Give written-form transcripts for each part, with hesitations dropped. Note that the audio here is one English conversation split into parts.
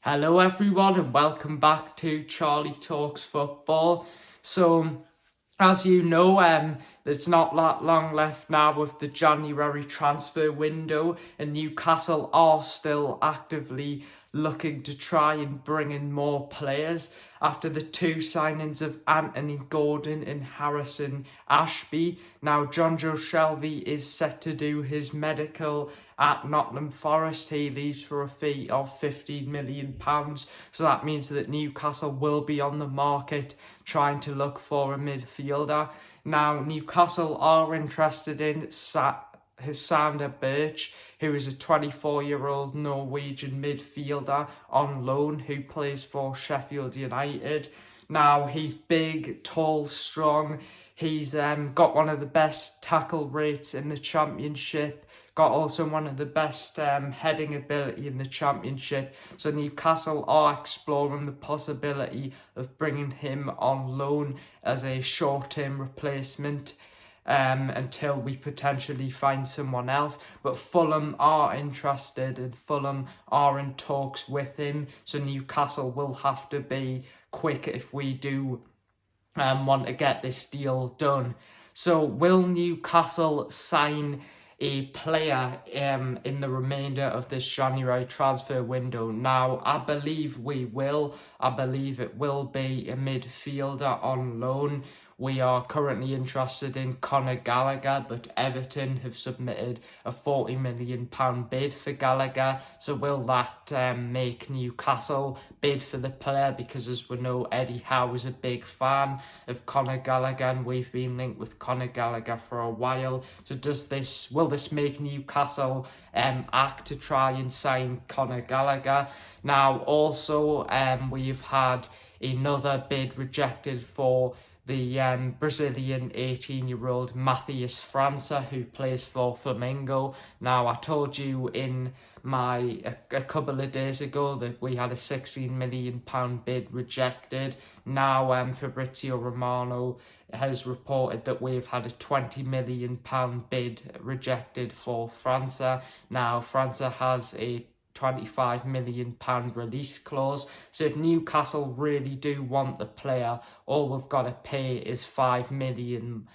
Hello everyone and welcome back to Charlie Talks Football. So, as you know, there's not that long left now of the January transfer window, and Newcastle are still actively looking to try and bring in more players after the two signings of Anthony Gordon and Harrison Ashby. Now, John Joe Shelvey is set to do his medical at Nottingham Forest. He leaves for a fee of £15 million. So that means that Newcastle will be on the market trying to look for a midfielder. Now, Newcastle are interested in Sander Birch, who is a 24-year-old Norwegian midfielder on loan who plays for Sheffield United. Now, he's big, tall, strong. He's got one of the best tackle rates in the Championship. Got also one of the best heading ability in the Championship. So Newcastle are exploring the possibility of bringing him on loan as a short-term replacement until we potentially find someone else. But Fulham are interested and Fulham are in talks with him. So Newcastle will have to be quick if we do want to get this deal done. So will Newcastle sign a player in the remainder of this January transfer window? Now, I believe we will. I believe it will be a midfielder on loan. We are currently interested in Conor Gallagher, but Everton have submitted a £40 million bid for Gallagher. So will that make Newcastle bid for the player? Because as we know, Eddie Howe is a big fan of Conor Gallagher, and we've been linked with Conor Gallagher for a while. So will this make Newcastle act to try and sign Conor Gallagher? Now, also, we've had another bid rejected for the Brazilian 18-year-old Matheus Franca, who plays for Flamengo. Now, I told you in a couple of days ago that we had a £16 million bid rejected. Now, Fabrizio Romano has reported that we've had a £20 million bid rejected for Franca. Now, Franca has a £25 million release clause. So if Newcastle really do want the player, all we've got to pay is £5 million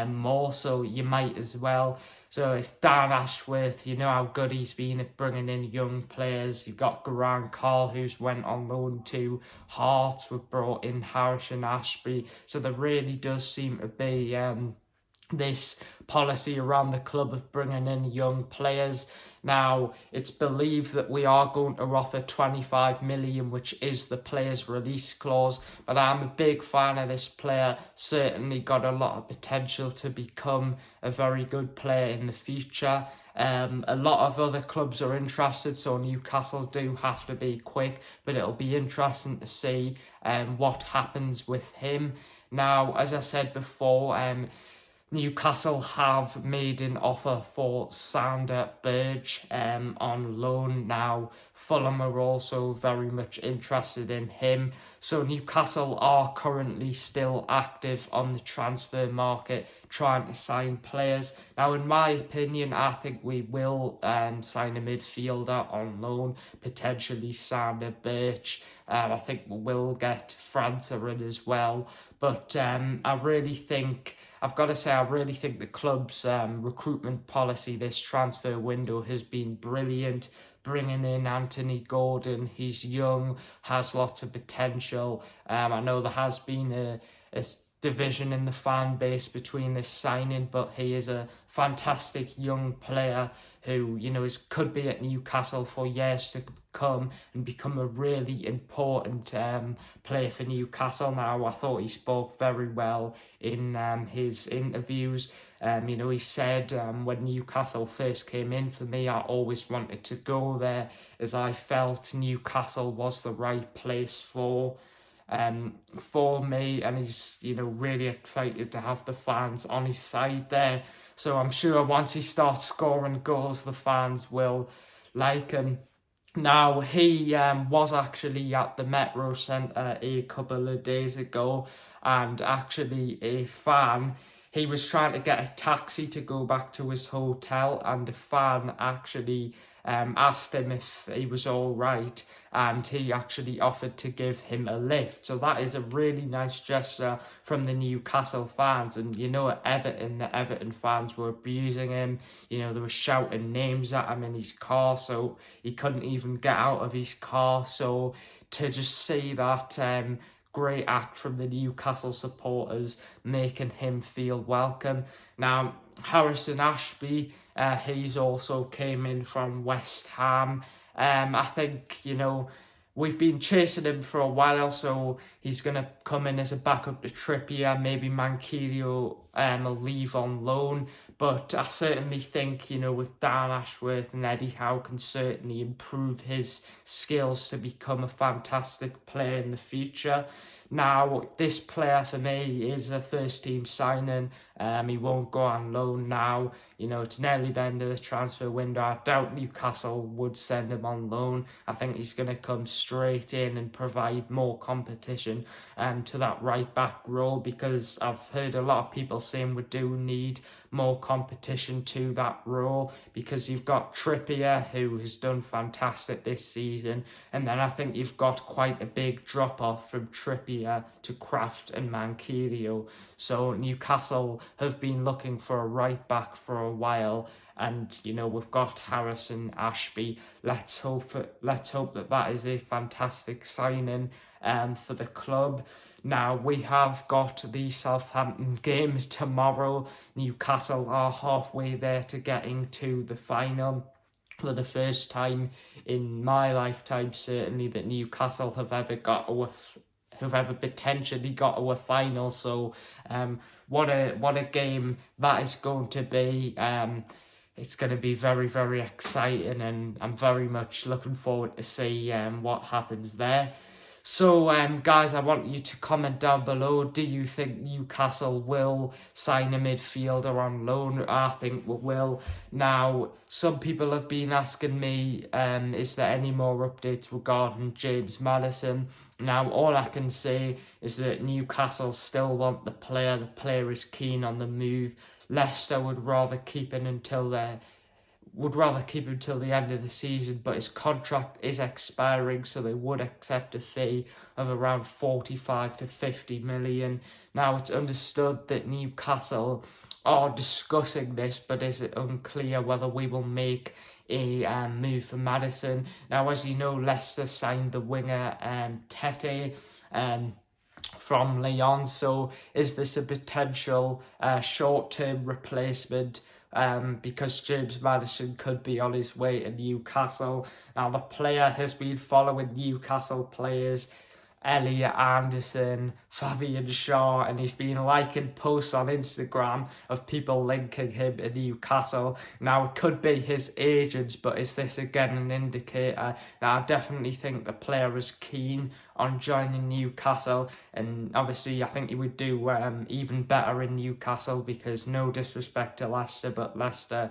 more. So you might as well. So if Dan Ashworth, you know how good he's been at bringing in young players. You've got Garang Carl, who's went on loan to Hearts. We've brought in Harrison Ashby. So there really does seem to be this policy around the club of bringing in young players. Now, it's believed that we are going to offer 25 million, which is the player's release clause, but I'm a big fan of this player. Certainly got a lot of potential to become a very good player in the future. A lot of other clubs are interested, so Newcastle do have to be quick, but it'll be interesting to see what happens with him. Now, as I said before, Newcastle have made an offer for Sander Birch on loan. Now, Fulham are also very much interested in him. So Newcastle are currently still active on the transfer market, trying to sign players. Now, in my opinion, I think we will sign a midfielder on loan, potentially Sander Birch. I think we will get Franca in as well. But I really think the club's recruitment policy this transfer window has been brilliant. Bringing in Anthony Gordon, he's young, has lots of potential. I know there has been a division in the fan base between this signing, but he is a fantastic young player who, could be at Newcastle for years to come and become a really important player for Newcastle. Now, I thought he spoke very well in his interviews. He said when Newcastle first came in for me, I always wanted to go there as I felt Newcastle was the right place for me, and he's really excited to have the fans on his side there. So I'm sure once he starts scoring goals, the fans will like him. Now, he was actually at the Metro Centre a couple of days ago, and actually a fan, he was trying to get a taxi to go back to his hotel, and a fan actually asked him if he was all right, and he actually offered to give him a lift. So that is a really nice gesture from the Newcastle fans. And you know, at Everton, the Everton fans were abusing him. You know, they were shouting names at him in his car, so he couldn't even get out of his car. So to just see that great act from the Newcastle supporters, making him feel welcome. Now, Harrison Ashby, he's also came in from West Ham. I think, you know, we've been chasing him for a while, so he's going to come in as a backup to Trippier. Maybe Manquillo will leave on loan. But I certainly think, you know, with Dan Ashworth and Eddie Howe can certainly improve his skills to become a fantastic player in the future. Now, this player for me is a first team signing. He won't go on loan now. You know, it's nearly the end of the transfer window. I doubt Newcastle would send him on loan. I think he's going to come straight in and provide more competition to that right back role, because I've heard a lot of people saying we do need more competition to that role, because you've got Trippier, who has done fantastic this season, and then I think you've got quite a big drop off from Trippier to Kraft and Manquillo. So Newcastle have been looking for a right back for a while, and you know, we've got Harrison Ashby. Let's hope that is a fantastic signing for the club. Now, we have got the Southampton game tomorrow. Newcastle are halfway there to getting to the final. For the first time in my lifetime, certainly, that Newcastle have ever potentially got to a final. So what a game that is going to be. It's going to be very, very exciting, and I'm very much looking forward to see what happens there. So, guys, I want you to comment down below. Do you think Newcastle will sign a midfielder on loan? I think we will. Now, some people have been asking me, is there any more updates regarding James Madison? Now, all I can say is that Newcastle still want the player. The player is keen on the move. Leicester would rather keep him until the end of the season, but his contract is expiring, so they would accept a fee of around 45 to 50 million. Now, it's understood that Newcastle are discussing this, but is it unclear whether we will make a move for Madison. Now, as you know, Leicester signed the winger Tete from Lyon, so is this a potential short-term replacement? Because James Madison could be on his way to Newcastle. Now, the player has been following Newcastle players, Elliot Anderson, Fabian Shaw, and he's been liking posts on Instagram of people linking him to Newcastle. Now, it could be his agents, but is this again an indicator? Now, I definitely think the player is keen on joining Newcastle, and obviously I think he would do even better in Newcastle, because no disrespect to Leicester, but Newcastle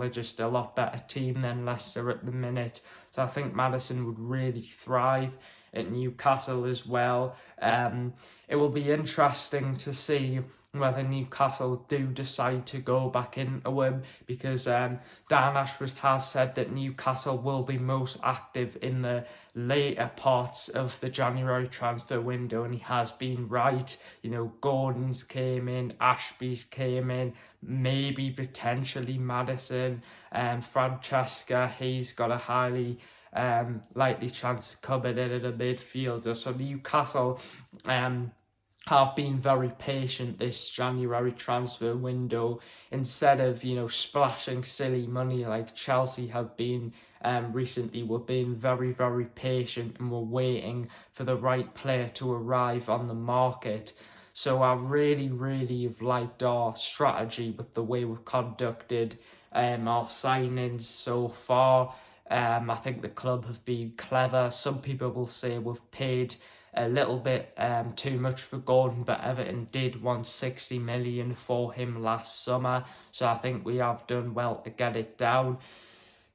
are just a lot better team than Leicester at the minute. So I think Madison would really thrive at Newcastle as well. It will be interesting to see whether Newcastle do decide to go back into him, because Dan Ashworth has said that Newcastle will be most active in the later parts of the January transfer window, and he has been right. You know, Gordon's came in, Ashby's came in, maybe potentially Madison, Francesca, he's got a highly likely chance of coming in as a midfielder. So Newcastle have been very patient this January transfer window, instead of, you know, splashing silly money like Chelsea have been recently. We're being very, very patient, and we're waiting for the right player to arrive on the market. So I really, really have liked our strategy with the way we've conducted our signings so far. I think the club have been clever. Some people will say we've paid a little bit too much for Gordon, but Everton did want 60 million for him last summer, so I think we have done well to get it down.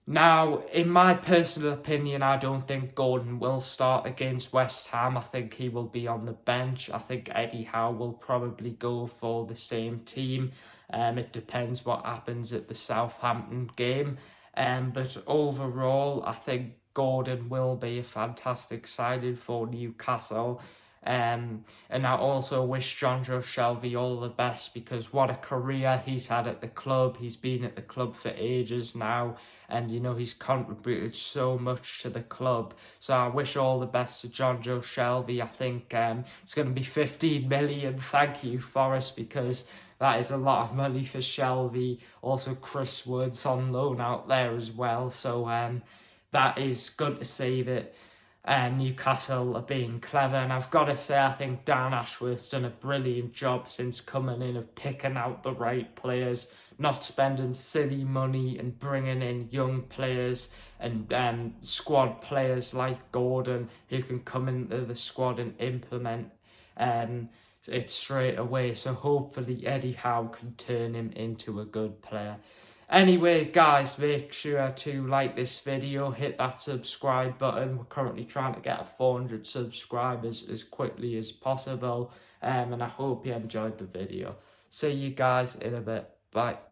Now, in my personal opinion, I don't think Gordon will start against West Ham. I think he will be on the bench. I think Eddie Howe will probably go for the same team. It depends what happens at the Southampton game. But overall, I think Gordon will be a fantastic signing for Newcastle. And I also wish Jonjo Shelvey all the best, because what a career he's had at the club. He's been at the club for ages now, and he's contributed so much to the club. So I wish all the best to Jonjo Shelvey. I think it's going to be 15 million. Thank you, Forest, because that is a lot of money for Shelby. Also, Chris Wood's on loan out there as well. So that is good to see that Newcastle are being clever. And I've got to say, I think Dan Ashworth's done a brilliant job since coming in of picking out the right players, not spending silly money, and bringing in young players and squad players like Gordon, who can come into the squad and implement it straight away. So hopefully Eddie Howe can turn him into a good player. Anyway, guys, make sure to like this video, hit that subscribe button. We're currently trying to get 400 subscribers as quickly as possible. And I hope you enjoyed the video. See you guys in a bit. Bye.